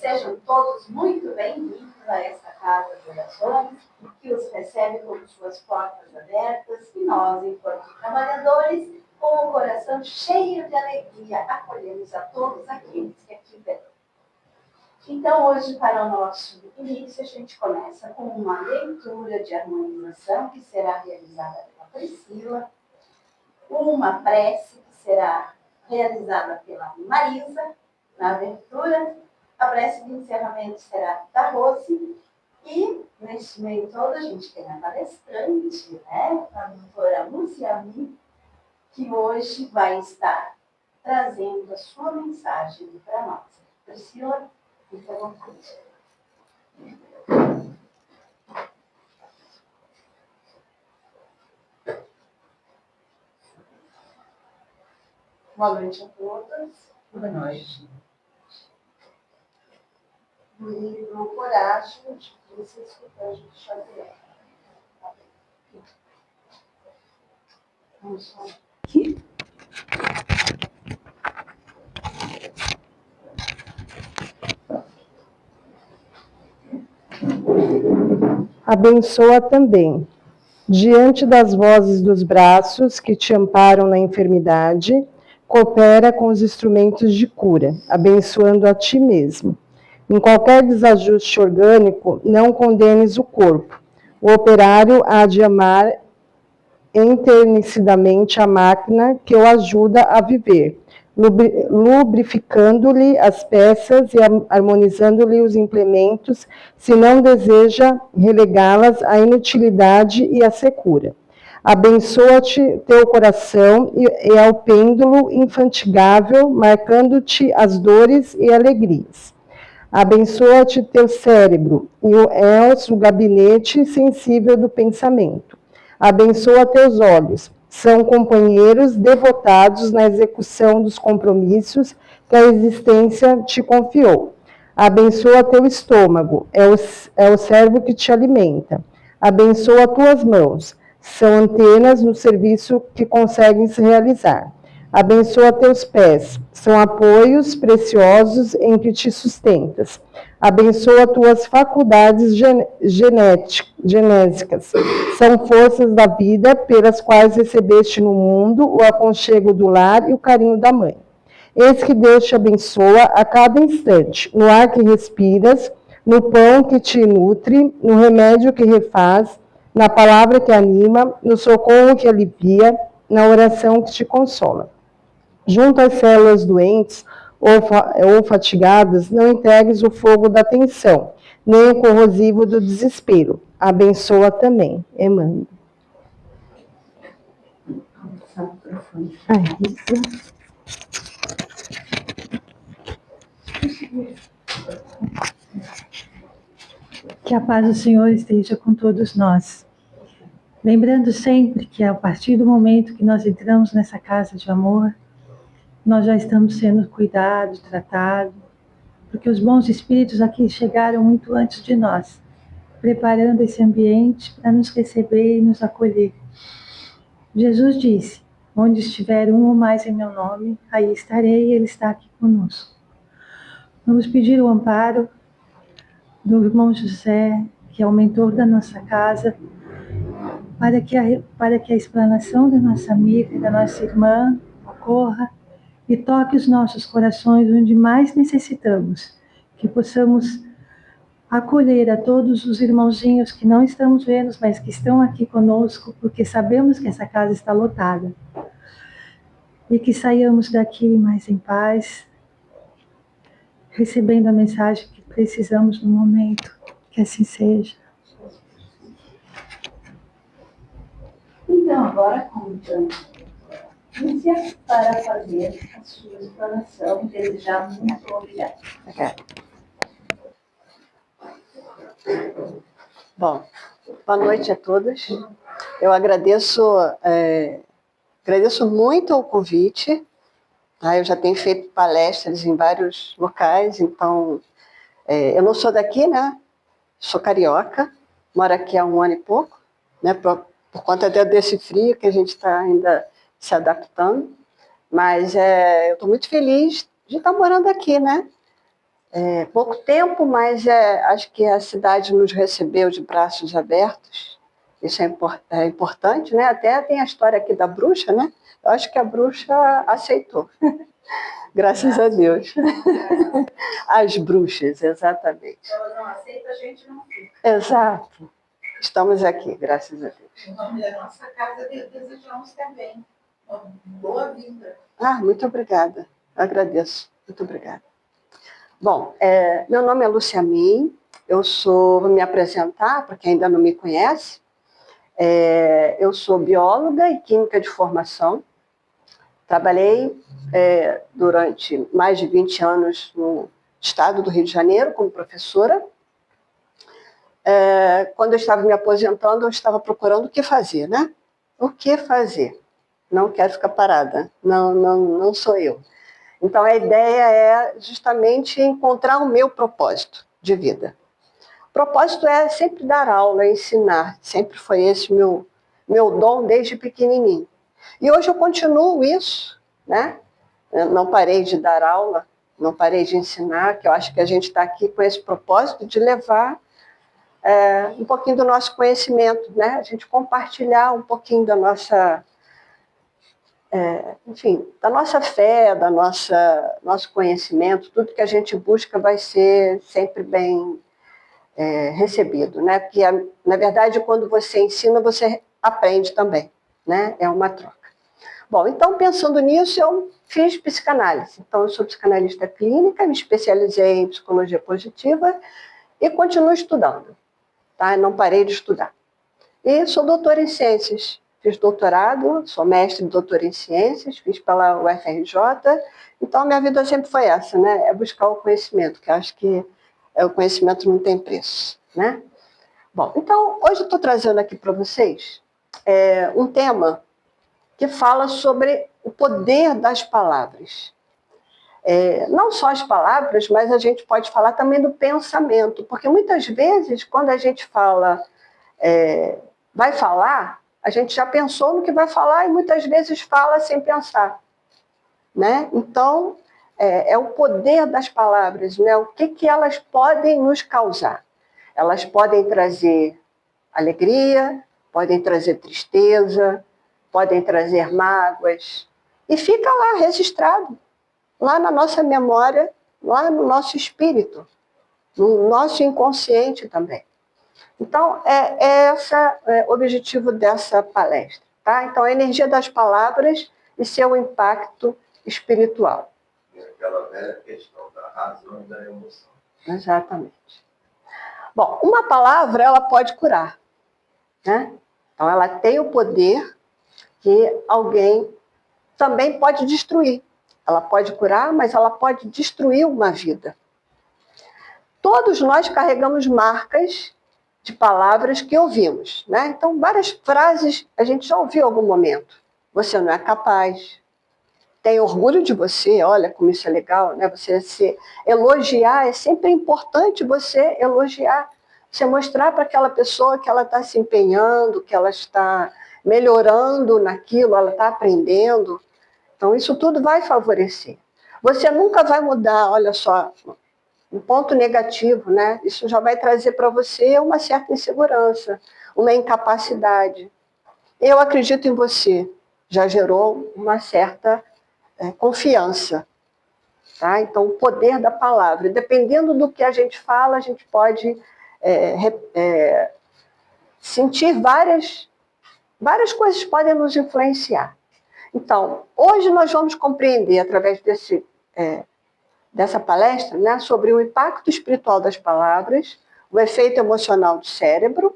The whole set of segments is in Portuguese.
Sejam todos muito bem-vindos a esta casa de orações, que os recebe com suas portas abertas, e nós, enquanto trabalhadores, com o coração cheio de alegria, acolhemos a todos aqueles que aqui vêm. Então, hoje, para o nosso início, a gente começa com uma leitura de harmonização que será realizada pela Priscila, uma prece que será realizada pela Marisa, na abertura, a prece de encerramento será da Rose, e, neste meio todo, a gente tem a palestrante, a doutora Luciane, que hoje vai estar trazendo a sua mensagem para nós. Priscila, fique à vontade. Boa noite a todas. Boa noite. Do livro Coragem, de Francisco Cândido Xavier. Vamos lá. Aqui. Abençoa também, diante das vozes dos braços que te amparam na enfermidade, coopera com os instrumentos de cura, abençoando a ti mesmo. Em qualquer desajuste orgânico, não condenes o corpo. O operário há de amar enternecidamente a máquina que o ajuda a viver, lubrificando-lhe as peças e harmonizando-lhe os implementos, se não deseja relegá-las à inutilidade e à secura. Abençoa-te teu coração e ao pêndulo infatigável, marcando-te as dores e alegrias. Abençoa-te teu cérebro e o gabinete sensível do pensamento. Abençoa teus olhos, são companheiros devotados na execução dos compromissos que a existência te confiou. Abençoa teu estômago, é o servo que te alimenta. Abençoa tuas mãos, são antenas no serviço que consegues realizar. Abençoa teus pés, são apoios preciosos em que te sustentas. Abençoa tuas faculdades genésicas, são forças da vida pelas quais recebeste no mundo o aconchego do lar e o carinho da mãe. Eis que Deus te abençoa a cada instante, no ar que respiras, no pão que te nutre, no remédio que refaz, na palavra que anima, no socorro que alivia, na oração que te consola. Junto às células doentes ou fatigadas, não entregues o fogo da tensão, nem o corrosivo do desespero. Abençoa também. Emmanuel. Que a paz do Senhor esteja com todos nós. Lembrando sempre que a partir do momento que nós entramos nessa casa de amor, nós já estamos sendo cuidados, tratados, porque os bons espíritos aqui chegaram muito antes de nós, preparando esse ambiente para nos receber e nos acolher. Jesus disse: onde estiver um ou mais em meu nome, aí estarei, e Ele está aqui conosco. Vamos pedir o amparo do irmão José, que é o mentor da nossa casa, para que a explanação da nossa amiga e da nossa irmã ocorra e toque os nossos corações onde mais necessitamos, que possamos acolher a todos os irmãozinhos que não estamos vendo, mas que estão aqui conosco, porque sabemos que essa casa está lotada. E que saiamos daqui mais em paz, recebendo a mensagem que precisamos no momento. Que assim seja. Então, agora convidamos Lúcia para fazer a sua explanação. Desde já, muito obrigada. Bom, boa noite a todas. Eu agradeço muito o convite. Eu já tenho feito palestras em vários locais, então eu não sou daqui, né? Sou carioca, moro aqui há 1 ano e pouco, né? Por conta desse frio que a gente está ainda se adaptando. Mas eu estou muito feliz de estar morando aqui, né? pouco tempo, mas acho que a cidade nos recebeu de braços abertos. Isso é importante, né? Até tem a história aqui da bruxa, né? Eu acho que a bruxa aceitou. Graças a Deus. As bruxas, exatamente. Se ela não aceita, a gente não fica. Exato. Estamos aqui, graças a Deus. Em nome da nossa casa, desejamos também uma boa vida. Muito obrigada. Agradeço. Muito obrigada. Bom, meu nome é Lúcia Min. Vou me apresentar, para quem ainda não me conhece. Eu sou bióloga e química de formação. Trabalhei durante mais de 20 anos no estado do Rio de Janeiro como professora. Quando eu estava me aposentando, eu estava procurando o que fazer, né? O que fazer? Não quero ficar parada. Não sou eu. Então, a ideia é justamente encontrar o meu propósito de vida. O propósito é sempre dar aula, ensinar. Sempre foi esse meu dom desde pequenininho. E hoje eu continuo isso, né? Eu não parei de dar aula, não parei de ensinar, que eu acho que a gente está aqui com esse propósito de levar um pouquinho do nosso conhecimento, né? A gente compartilhar um pouquinho da nossa... da nossa fé, nosso conhecimento, tudo que a gente busca vai ser sempre bem recebido, né? Porque, na verdade, quando você ensina, você aprende também, né? É uma troca. Bom, então, pensando nisso, eu fiz psicanálise. Então, eu sou psicanalista clínica, me especializei em psicologia positiva e continuo estudando, tá? Não parei de estudar. E sou doutora em ciências. Fiz doutorado, sou mestre e doutora em ciências, fiz pela UFRJ. Então, a minha vida sempre foi essa, né? É buscar o conhecimento, que eu acho que o conhecimento não tem preço, né? Bom, então, hoje eu estou trazendo aqui para vocês um tema que fala sobre o poder das palavras. Não só as palavras, mas a gente pode falar também do pensamento, porque muitas vezes, quando a gente fala, vai falar, a gente já pensou no que vai falar e muitas vezes fala sem pensar, né? Então, é o poder das palavras, né? O que elas podem nos causar. Elas podem trazer alegria, podem trazer tristeza, podem trazer mágoas. E fica lá registrado, lá na nossa memória, lá no nosso espírito, no nosso inconsciente também. Então, esse o objetivo dessa palestra, tá? Então, a energia das palavras e seu impacto espiritual. E aquela velha questão da razão e da emoção. Exatamente. Bom, uma palavra, ela pode curar, né? Então, ela tem o poder que alguém também pode destruir. Ela pode curar, mas ela pode destruir uma vida. Todos nós carregamos marcas de palavras que ouvimos, né? Então, várias frases a gente já ouviu em algum momento. Você não é capaz. Tem orgulho de você, olha como isso é legal, né? Você se elogiar, é sempre importante você elogiar. Você mostrar para aquela pessoa que ela está se empenhando, que ela está melhorando naquilo, ela está aprendendo. Então, isso tudo vai favorecer. Você nunca vai mudar, olha só, um ponto negativo, né? Isso já vai trazer para você uma certa insegurança, uma incapacidade. Eu acredito em você, já gerou uma certa confiança. Tá? Então, o poder da palavra. Dependendo do que a gente fala, a gente pode sentir várias coisas podem nos influenciar. Então, hoje nós vamos compreender, através dessa palestra, né, sobre o impacto espiritual das palavras, o efeito emocional do cérebro,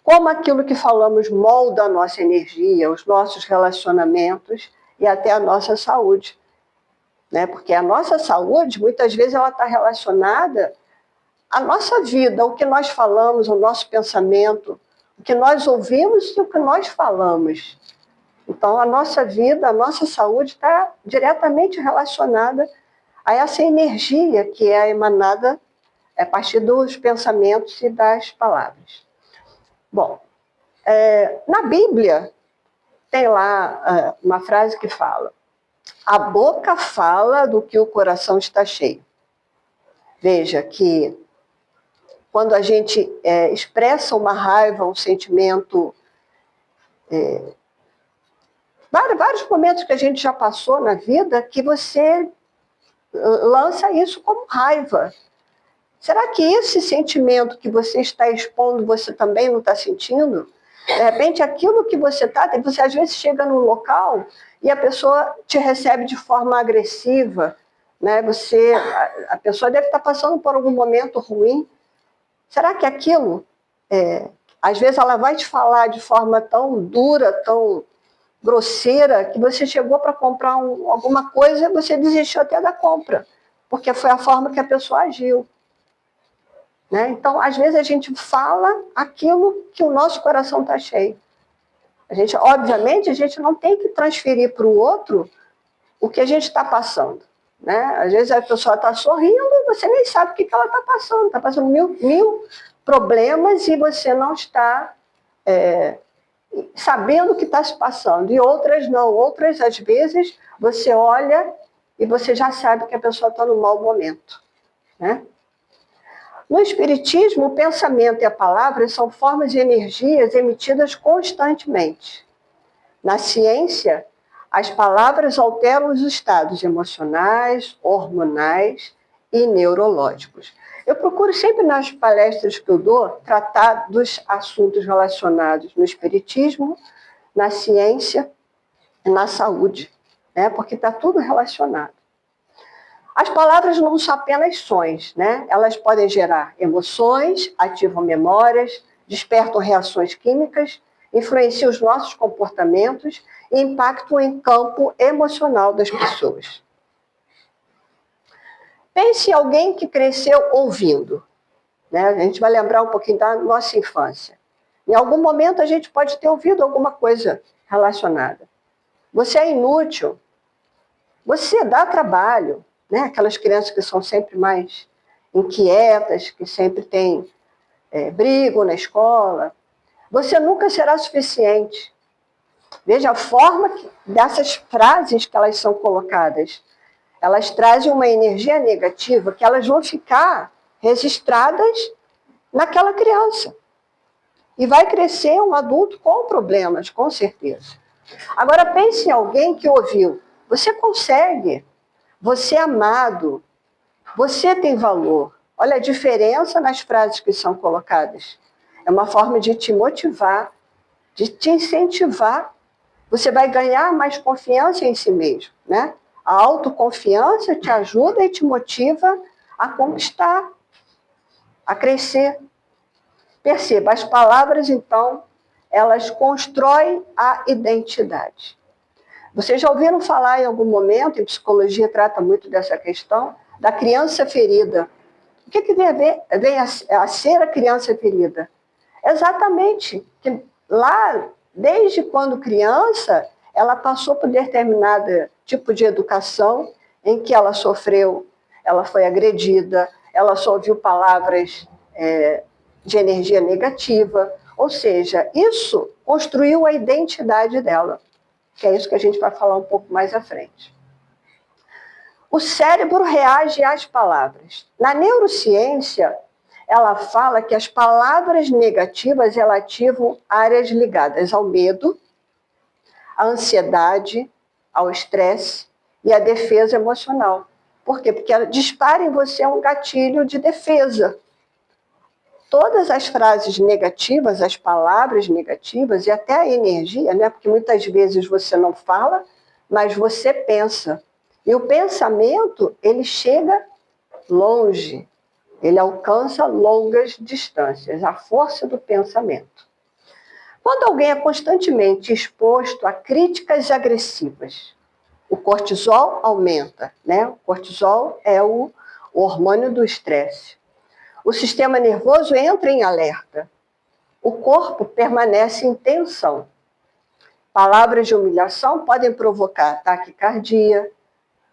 como aquilo que falamos molda a nossa energia, os nossos relacionamentos e até a nossa saúde. Né? Porque a nossa saúde, muitas vezes, ela está relacionada à nossa vida, o que nós falamos, o nosso pensamento, o que nós ouvimos e o que nós falamos. Então, a nossa vida, a nossa saúde está diretamente relacionada a essa energia que é emanada a partir dos pensamentos e das palavras. Bom, na Bíblia tem lá uma frase que fala: a boca fala do que o coração está cheio. Veja que quando a gente expressa uma raiva, um sentimento, vários momentos que a gente já passou na vida, que você lança isso como raiva. Será que esse sentimento que você está expondo, você também não está sentindo? De repente, aquilo que você às vezes chega num local e a pessoa te recebe de forma agressiva, né? A pessoa deve estar passando por algum momento ruim. Será que aquilo, às vezes ela vai te falar de forma tão dura, tão grosseira, que você chegou para comprar alguma coisa e você desistiu até da compra, porque foi a forma que a pessoa agiu. Né? Então, às vezes a gente fala aquilo que o nosso coração está cheio. Obviamente, a gente não tem que transferir para o outro o que a gente está passando. Né? Às vezes a pessoa está sorrindo e você nem sabe o que ela está passando. Está passando mil problemas e você não está sabendo o que está se passando. E outras não. Outras, às vezes, você olha e você já sabe que a pessoa está no mau momento. Né? No Espiritismo, o pensamento e a palavra são formas de energias emitidas constantemente. Na ciência, as palavras alteram os estados emocionais, hormonais e neurológicos. Eu procuro sempre nas palestras que eu dou tratar dos assuntos relacionados no Espiritismo, na ciência e na saúde, né? Porque está tudo relacionado. As palavras não são apenas sons, né? Elas podem gerar emoções, ativam memórias, despertam reações químicas, influenciam os nossos comportamentos e impactam em campo emocional das pessoas. Pense em alguém que cresceu ouvindo. Né? A gente vai lembrar um pouquinho da nossa infância. Em algum momento a gente pode ter ouvido alguma coisa relacionada. Você é inútil, você dá trabalho. Né? Aquelas crianças que são sempre mais inquietas, que sempre brigam na escola. Você nunca será suficiente. Veja a forma dessas frases que elas são colocadas. Elas trazem uma energia negativa que elas vão ficar registradas naquela criança. E vai crescer um adulto com problemas, com certeza. Agora pense em alguém que ouviu. Você consegue. Você é amado, você tem valor. Olha a diferença nas frases que são colocadas. É uma forma de te motivar, de te incentivar. Você vai ganhar mais confiança em si mesmo. Né? A autoconfiança te ajuda e te motiva a conquistar, a crescer. Perceba, as palavras, então, elas constroem a identidade. Vocês já ouviram falar em algum momento, em psicologia trata muito dessa questão, da criança ferida. O que vem a ser a criança ferida? Exatamente, que lá, desde quando criança, ela passou por determinado tipo de educação em que ela sofreu, ela foi agredida, ela só ouviu palavras de energia negativa, ou seja, isso construiu a identidade dela. Que é isso que a gente vai falar um pouco mais à frente. O cérebro reage às palavras. Na neurociência, ela fala que as palavras negativas elas ativam áreas ligadas ao medo, à ansiedade, ao estresse e à defesa emocional. Por quê? Porque ela dispara em você um gatilho de defesa. Todas as frases negativas, as palavras negativas e até a energia, né? Porque muitas vezes você não fala, mas você pensa. E o pensamento, ele chega longe, ele alcança longas distâncias, a força do pensamento. Quando alguém é constantemente exposto a críticas agressivas, o cortisol aumenta, né? O cortisol é o hormônio do estresse. O sistema nervoso entra em alerta. O corpo permanece em tensão. Palavras de humilhação podem provocar taquicardia,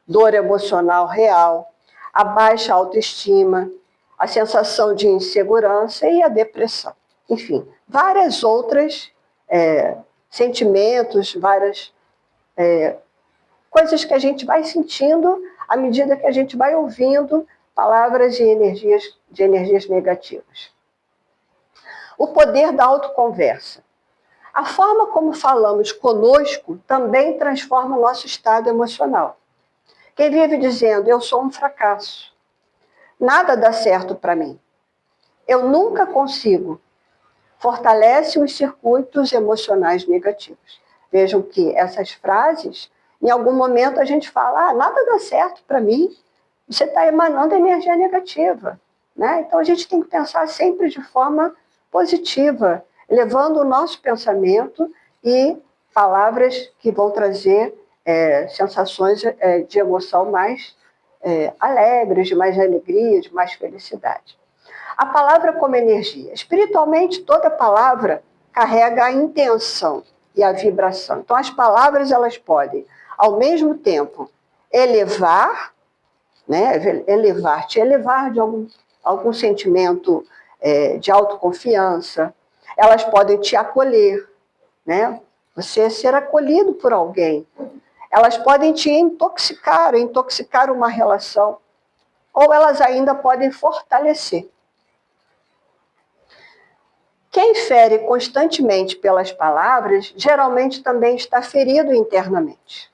dor emocional real, a baixa autoestima, a sensação de insegurança e a depressão. Enfim, várias outras sentimentos, várias coisas que a gente vai sentindo à medida que a gente vai ouvindo palavras de energias negativas. O poder da autoconversa. A forma como falamos conosco também transforma o nosso estado emocional. Quem vive dizendo, eu sou um fracasso, nada dá certo para mim, eu nunca consigo, fortalece os circuitos emocionais negativos. Vejam que essas frases, em algum momento a gente fala, nada dá certo para mim, você está emanando energia negativa, né? Então a gente tem que pensar sempre de forma positiva, levando o nosso pensamento e palavras que vão trazer sensações de emoção mais alegres, de mais alegria, de mais felicidade. A palavra como energia. Espiritualmente, toda palavra carrega a intenção e a vibração. Então, as palavras elas podem, ao mesmo tempo, elevar, né, te elevar de algum sentimento de autoconfiança. Elas podem te acolher, né? Você ser acolhido por alguém. Elas podem te intoxicar uma relação. Ou elas ainda podem fortalecer. Quem fere constantemente pelas palavras, geralmente também está ferido internamente.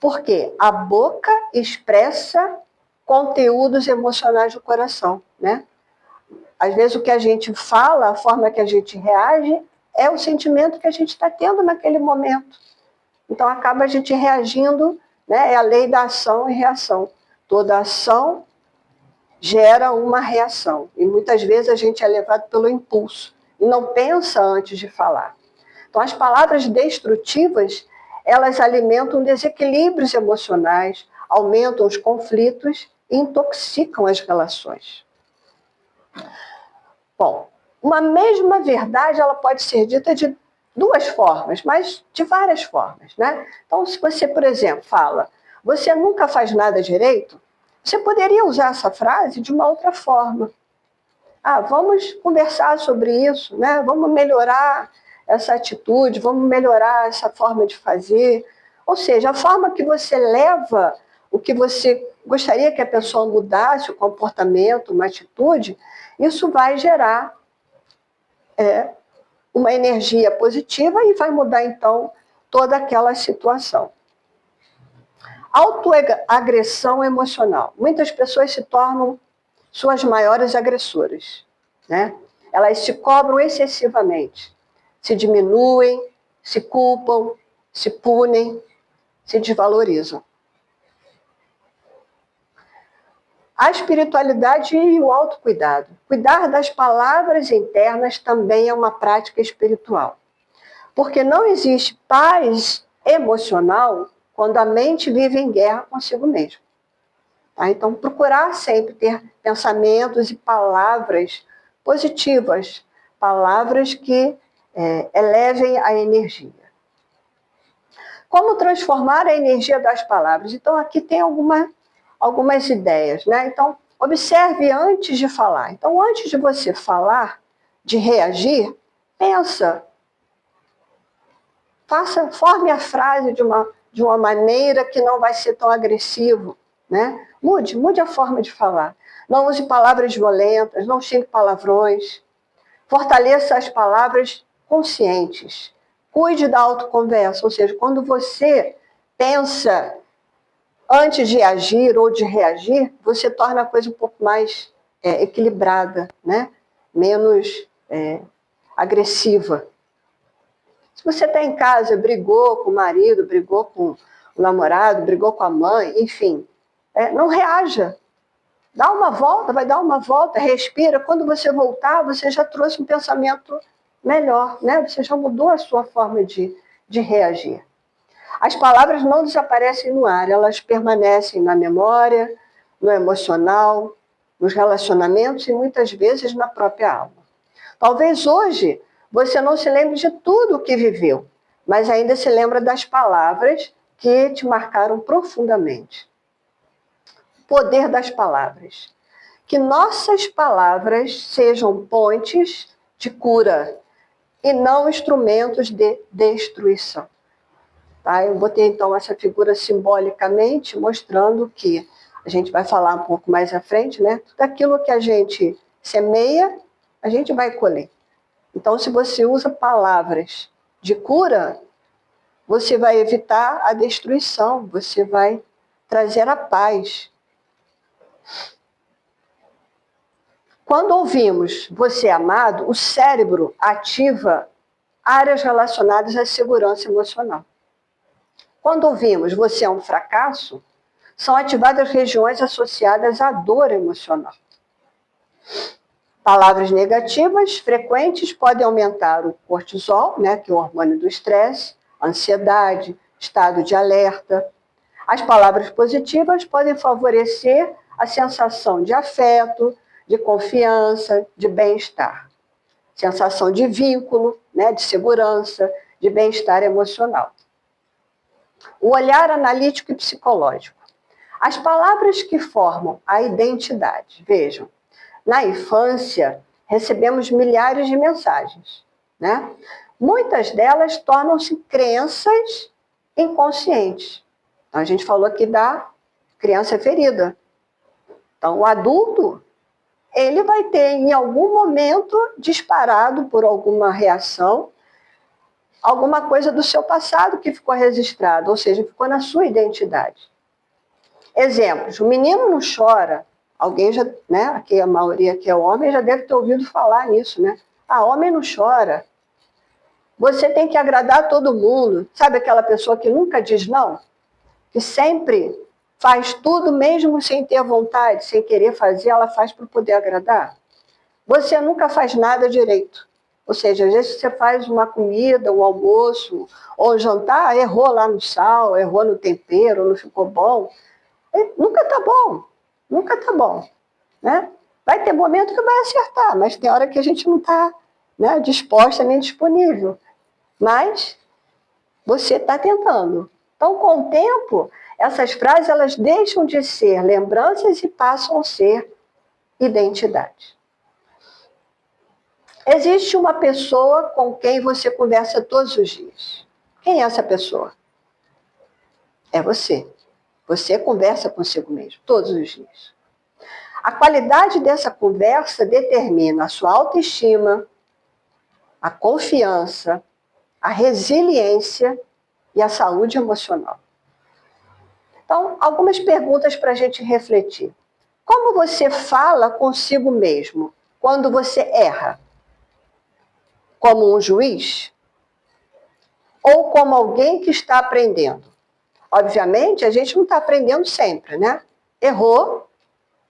Porque a boca expressa conteúdos emocionais do coração, né? Às vezes o que a gente fala, a forma que a gente reage, é o sentimento que a gente está tendo naquele momento. Então acaba a gente reagindo, né? É a lei da ação e reação. Toda ação gera uma reação. E muitas vezes a gente é levado pelo impulso e não pensa antes de falar. Então as palavras destrutivas, elas alimentam desequilíbrios emocionais, aumentam os conflitos e intoxicam as relações. Bom, uma mesma verdade ela pode ser dita de duas formas, mas de várias formas, né? Então, se você, por exemplo, fala, você nunca faz nada direito, você poderia usar essa frase de uma outra forma. Vamos conversar sobre isso, né? Vamos melhorar essa atitude, vamos melhorar essa forma de fazer. Ou seja, a forma que você leva o que você gostaria que a pessoa mudasse, o comportamento, uma atitude, isso vai gerar uma energia positiva e vai mudar, então, toda aquela situação. Autoagressão emocional. Muitas pessoas se tornam suas maiores agressoras, né? Elas se cobram excessivamente, se diminuem, se culpam, se punem, se desvalorizam. A espiritualidade e o autocuidado. Cuidar das palavras internas também é uma prática espiritual. Porque não existe paz emocional quando a mente vive em guerra consigo mesma. Tá? Então, procurar sempre ter pensamentos e palavras positivas, palavras que elevem a energia. Como transformar a energia das palavras? Então, aqui tem algumas ideias, né? Então, observe antes de falar. Então, antes de você falar, de reagir, pensa. Forme a frase de uma maneira que não vai ser tão agressivo, né? Mude a forma de falar. Não use palavras violentas, não xingue palavrões. Fortaleça as palavras conscientes. Cuide da autoconversa, ou seja, quando você pensa antes de agir ou de reagir, você torna a coisa um pouco mais equilibrada, né? Menos agressiva. Se você está em casa, brigou com o marido, brigou com o namorado, brigou com a mãe, enfim, não reaja. Dá uma volta, vai dar uma volta, respira. Quando você voltar, você já trouxe um pensamento melhor, né? Você já mudou a sua forma de reagir. As palavras não desaparecem no ar, elas permanecem na memória, no emocional, nos relacionamentos e muitas vezes na própria alma. Talvez hoje você não se lembre de tudo o que viveu, mas ainda se lembra das palavras que te marcaram profundamente. Poder das palavras. Que nossas palavras sejam pontes de cura e não instrumentos de destruição. Tá? Eu botei então essa figura simbolicamente mostrando que a gente vai falar um pouco mais à frente, né? Tudo aquilo que a gente semeia, a gente vai colher. Então, se você usa palavras de cura, você vai evitar a destruição, você vai trazer a paz. Quando ouvimos você amado, o cérebro ativa áreas relacionadas à segurança emocional. Quando ouvimos você é um fracasso, são ativadas regiões associadas à dor emocional. Palavras negativas frequentes podem aumentar o cortisol, né, que é o hormônio do estresse, ansiedade, estado de alerta. As palavras positivas podem favorecer a sensação de afeto, de confiança, de bem-estar. Sensação de vínculo, né, de segurança, de bem-estar emocional. O olhar analítico e psicológico. As palavras que formam a identidade. Vejam, na infância, recebemos milhares de mensagens, né? Muitas delas tornam-se crenças inconscientes. Então, a gente falou aqui da criança ferida. Então, o adulto, ele vai ter, em algum momento, disparado por alguma reação, alguma coisa do seu passado que ficou registrado, ou seja, ficou na sua identidade. Exemplos, o menino não chora. Alguém já, né, aqui a maioria que é homem, já deve ter ouvido falar nisso, né? Ah, homem não chora. Você tem que agradar todo mundo. Sabe aquela pessoa que nunca diz não? Que sempre faz tudo mesmo sem ter vontade, sem querer fazer, ela faz para poder agradar. Você nunca faz nada direito. Ou seja, às vezes você faz uma comida, um almoço, ou um jantar, errou lá no sal, errou no tempero, não ficou bom. Nunca está bom. Nunca está bom, né? Vai ter momento que vai acertar, mas tem hora que a gente não está, né, disposta nem disponível. Mas você está tentando. Então, com o tempo, essas frases elas deixam de ser lembranças e passam a ser identidade. Existe uma pessoa com quem você conversa todos os dias. Quem é essa pessoa? É você. Você conversa consigo mesmo todos os dias. A qualidade dessa conversa determina a sua autoestima, a confiança, a resiliência e a saúde emocional. Então, algumas perguntas para a gente refletir. Como você fala consigo mesmo quando você erra? Como um juiz? Ou como alguém que está aprendendo? Obviamente, a gente não está aprendendo sempre, né? Errou,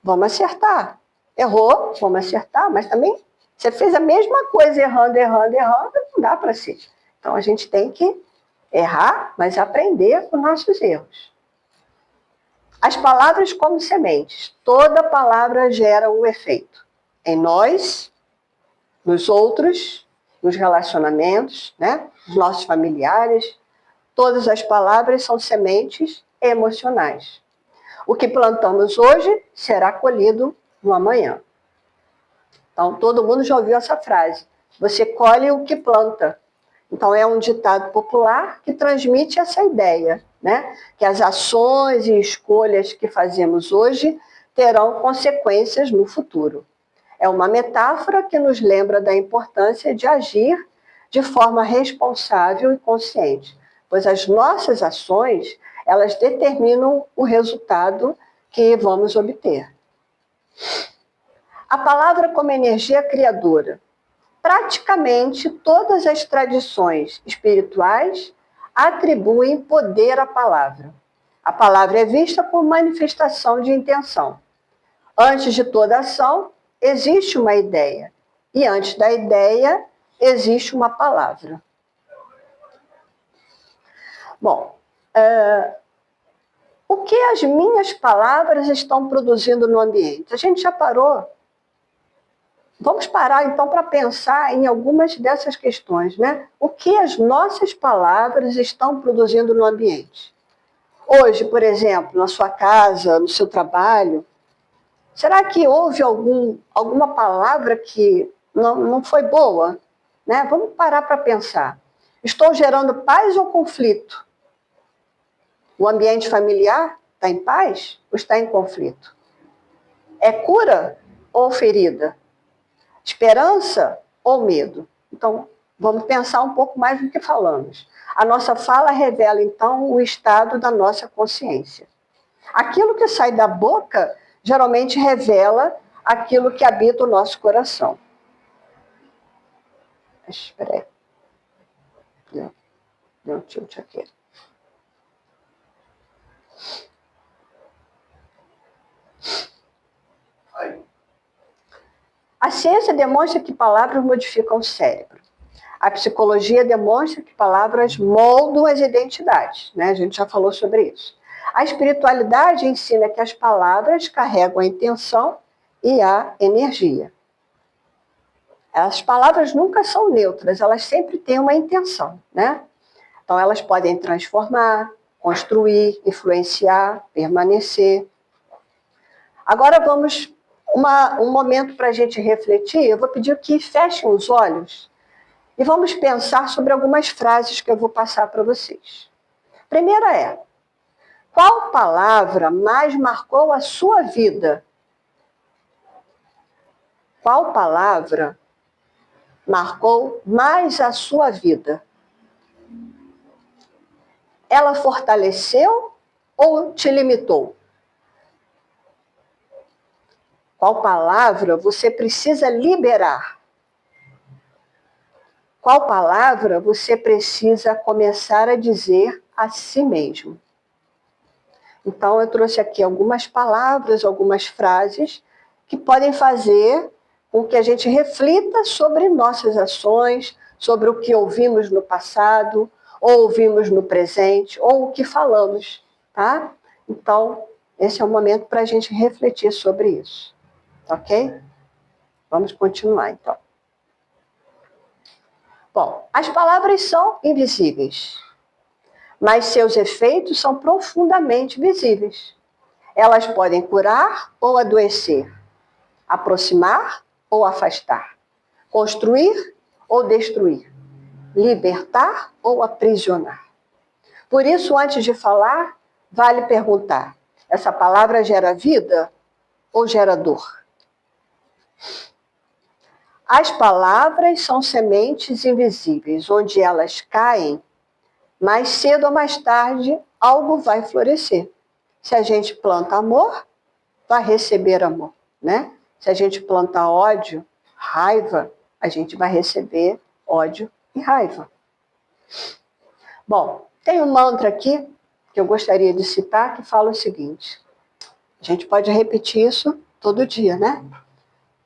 vamos acertar. Errou, vamos acertar, mas também você fez a mesma coisa errando, não dá para ser. Então, a gente tem que errar, mas aprender com nossos erros. As palavras como sementes. Toda palavra gera um efeito. Em nós, nos outros, nos relacionamentos, né? Nos nossos familiares. Todas as palavras são sementes emocionais. O que plantamos hoje será colhido no amanhã. Então, todo mundo já ouviu essa frase. Você colhe o que planta. Então, é um ditado popular que transmite essa ideia, né? Que as ações e escolhas que fazemos hoje terão consequências no futuro. É uma metáfora que nos lembra da importância de agir de forma responsável e consciente, pois as nossas ações, elas determinam o resultado que vamos obter. A palavra como energia criadora. Praticamente todas as tradições espirituais atribuem poder à palavra. A palavra é vista como manifestação de intenção. Antes de toda ação, existe uma ideia. E antes da ideia, existe uma palavra. Bom, o que as minhas palavras estão produzindo no ambiente? A gente já parou? Vamos parar, então, para pensar em algumas dessas questões, né? O que as nossas palavras estão produzindo no ambiente? Hoje, por exemplo, na sua casa, no seu trabalho, será que houve alguma palavra que não foi boa? Né? Vamos parar para pensar. Estou gerando paz ou conflito? O ambiente familiar Está em paz ou está em conflito? É cura ou ferida? Esperança ou medo? Então, vamos pensar um pouco mais no que falamos. A nossa fala revela, então, o estado da nossa consciência. Aquilo que sai da boca, geralmente revela aquilo que habita o nosso coração. Espera aí. Deu um tilt aqui. A ciência demonstra que palavras modificam o cérebro. A psicologia demonstra que palavras moldam as identidades, né? A gente já falou sobre isso. A espiritualidade ensina que as palavras carregam a intenção e a energia. As palavras nunca são neutras, elas sempre têm uma intenção, né? Então, elas podem transformar, construir, influenciar, permanecer. Agora vamos um momento para a gente refletir. Eu vou pedir que fechem os olhos e vamos pensar sobre algumas frases que eu vou passar para vocês. Primeira é: qual palavra mais marcou a sua vida? Qual palavra marcou mais a sua vida? Ela fortaleceu ou te limitou? Qual palavra você precisa liberar? Qual palavra você precisa começar a dizer a si mesmo? Então, eu trouxe aqui algumas palavras, algumas frases que podem fazer com que a gente reflita sobre nossas ações, sobre o que ouvimos no passado, ou ouvimos no presente, ou o que falamos, tá? Então, esse é o momento para a gente refletir sobre isso, ok? Vamos continuar, então. Bom, as palavras são invisíveis, mas seus efeitos são profundamente visíveis. Elas podem curar ou adoecer, aproximar ou afastar, construir ou destruir, libertar ou aprisionar. Por isso, antes de falar, vale perguntar: essa palavra gera vida ou gera dor? As palavras são sementes invisíveis, onde elas caem, mais cedo ou mais tarde, algo vai florescer. Se a gente planta amor, vai receber amor, né? Se a gente planta ódio, raiva, a gente vai receber ódio e raiva. Bom, tem um mantra aqui que eu gostaria de citar que fala o seguinte. A gente pode repetir isso todo dia, né?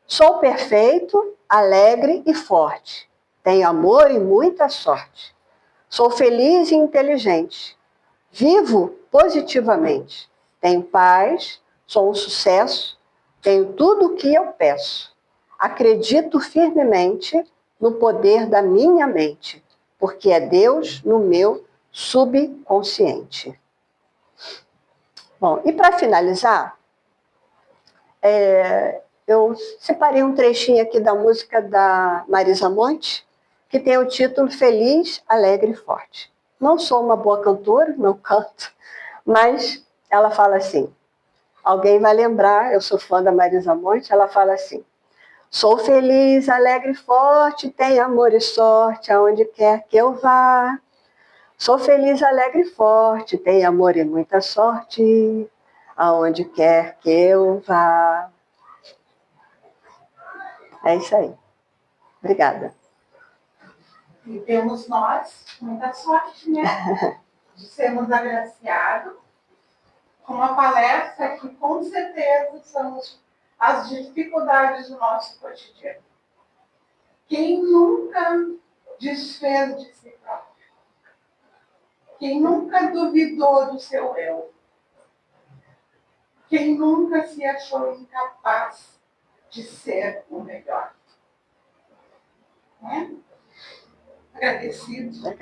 Sou perfeito, alegre e forte. Tenho amor e muita sorte. Sou feliz e inteligente. Vivo positivamente. Tenho paz, sou um sucesso. Tenho tudo o que eu peço. Acredito firmemente no poder da minha mente, porque é Deus no meu subconsciente. Bom, e para finalizar, eu separei um trechinho aqui da música da Marisa Monte, que tem o título Feliz, Alegre e Forte. Não sou uma boa cantora, não canto, mas ela fala assim, alguém vai lembrar, eu sou fã da Marisa Monte, ela fala assim: sou feliz, alegre e forte, tenho amor e sorte aonde quer que eu vá. Sou feliz, alegre e forte, tenho amor e muita sorte aonde quer que eu vá. É isso aí. Obrigada. E temos nós muita sorte, né? De sermos agraciados com uma palestra que com certeza são as dificuldades do nosso cotidiano. Quem nunca desfez de si próprio? Quem nunca duvidou do seu eu? Quem nunca se achou incapaz de ser o melhor? Né? Agradecido.